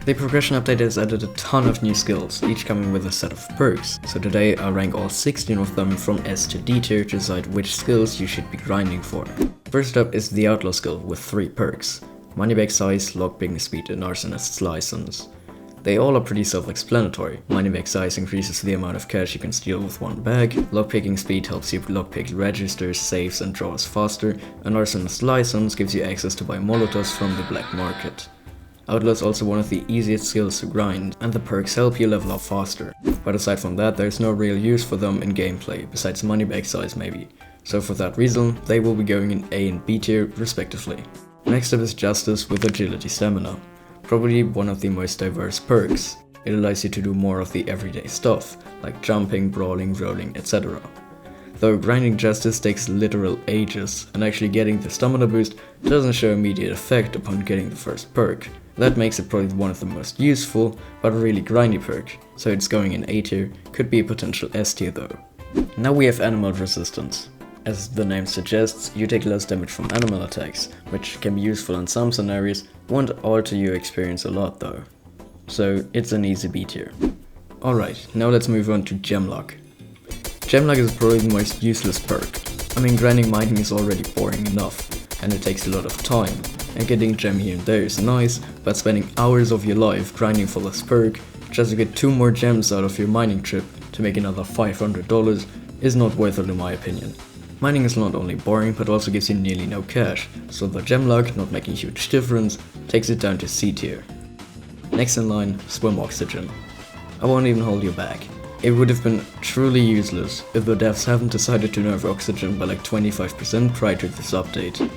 The progression update has added a ton of new skills, each coming with a set of perks, so today I'll rank all 16 of them from S to D tier to decide which skills you should be grinding for. First up is the Outlaw skill with 3 perks: Moneybag Size, Lockpicking Speed and Arsonist's License. They all are pretty self-explanatory. Moneybag Size increases the amount of cash you can steal with one bag, Lockpicking Speed helps you lockpick registers, safes and drawers faster, and Arsonist's License gives you access to buy molotovs from the black market. Outlaw is also one of the easiest skills to grind, and the perks help you level up faster. But aside from that, there's no real use for them in gameplay, besides Moneybag Size maybe. So for that reason, they will be going in A and B tier respectively. Next up is Justice with Agility Stamina. Probably one of the most diverse perks. It allows you to do more of the everyday stuff, like jumping, brawling, rolling, etc. Though grinding Justice takes literal ages, and actually getting the stamina boost doesn't show immediate effect upon getting the first perk. That makes it probably one of the most useful, but really grindy perk, so it's going in A tier, could be a potential S tier though. Now we have Animal Resistance. As the name suggests, you take less damage from animal attacks, which can be useful in some scenarios, won't alter your experience a lot though. So it's an easy B tier. Alright, now let's move on to Gemluck. Gemluck is probably the most useless perk. I mean, grinding mining is already boring enough, and it takes a lot of time, and getting gem here and there is nice, but spending hours of your life grinding for this perk just to get 2 more gems out of your mining trip to make another $500 is not worth it in my opinion. Mining is not only boring but also gives you nearly no cash, so the Gemluck, not making a huge difference, takes it down to C tier. Next in line, Swim Oxygen. I won't even hold you back. It would have been truly useless if the devs haven't decided to nerf Oxygen by like 25% prior to this update.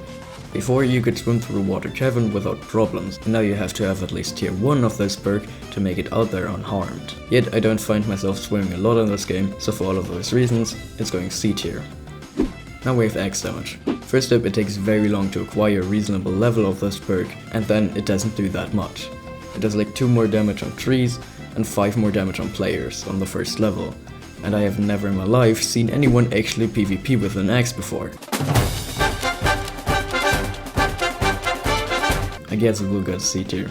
Before you could swim through a water cavern without problems, and now you have to have at least tier 1 of this perk to make it out there unharmed. Yet I don't find myself swimming a lot in this game, so for all of those reasons, it's going C tier. Now we have Axe Damage. First up, it takes very long to acquire a reasonable level of this perk, and then it doesn't do that much. It does like 2 more damage on trees, and 5 more damage on players on the first level, and I have never in my life seen anyone actually PvP with an axe before. I guess it will go to C tier.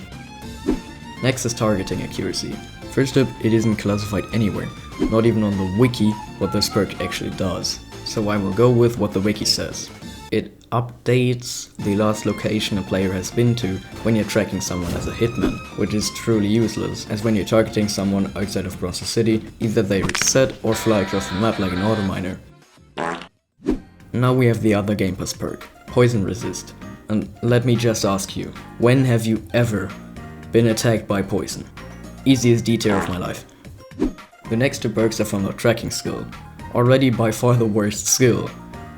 Next is Targeting Accuracy. First up, it isn't classified anywhere, not even on the wiki, what this perk actually does. So I will go with what the wiki says. It updates the last location a player has been to when you're tracking someone as a hitman, which is truly useless, as when you're targeting someone outside of Bronze City, either they reset or fly across the map like an auto miner. Now we have the other Game Pass perk, Poison Resist. And let me just ask you, when have you ever been attacked by poison? Easiest D tier of my life. The next 2 perks are from the tracking skill. Already by far the worst skill.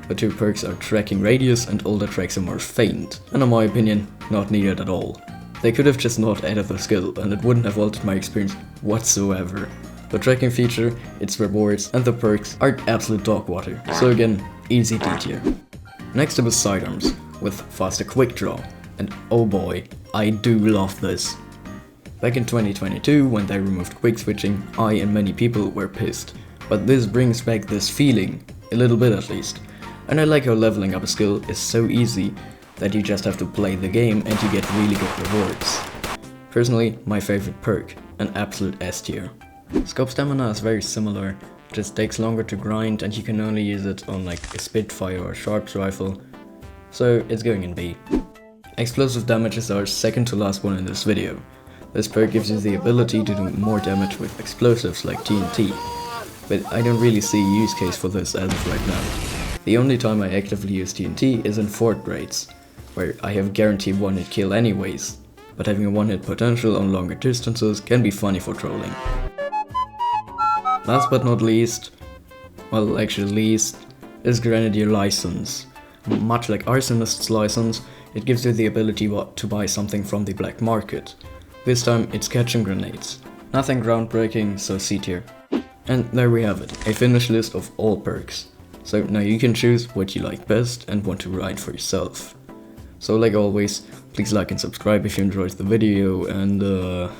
The 2 perks are Tracking Radius and Older Tracks are more faint, and in my opinion, not needed at all. They could have just not added the skill, and it wouldn't have altered my experience whatsoever. The tracking feature, its rewards, and the perks are absolute dog water, so again, easy D tier. Next up is Sidearms, with Faster Quick Draw, and oh boy, I do love this. Back in 2022, when they removed quick switching, I and many people were pissed, but this brings back this feeling, a little bit at least. And I like how leveling up a skill is so easy that you just have to play the game and you get really good rewards. Personally, my favorite perk, an absolute S tier. Scope Stamina is very similar, just takes longer to grind and you can only use it on like a Spitfire or a Sharps rifle, so it's going in B. Explosive Damage is our second to last one in this video. This perk gives you the ability to do more damage with explosives like TNT, but I don't really see a use case for this as of right now. The only time I actively use TNT is in fort raids, where I have guaranteed 1-hit kill anyways, but having a 1-hit potential on longer distances can be funny for trolling. Last but not least, well actually least, is Grenadier License. Much like Arsonist's License, it gives you the ability to buy something from the black market. This time it's catching grenades. Nothing groundbreaking, so C tier. And there we have it, a finished list of all perks. So now you can choose what you like best and want to ride for yourself. So like always, please like and subscribe if you enjoyed the video, and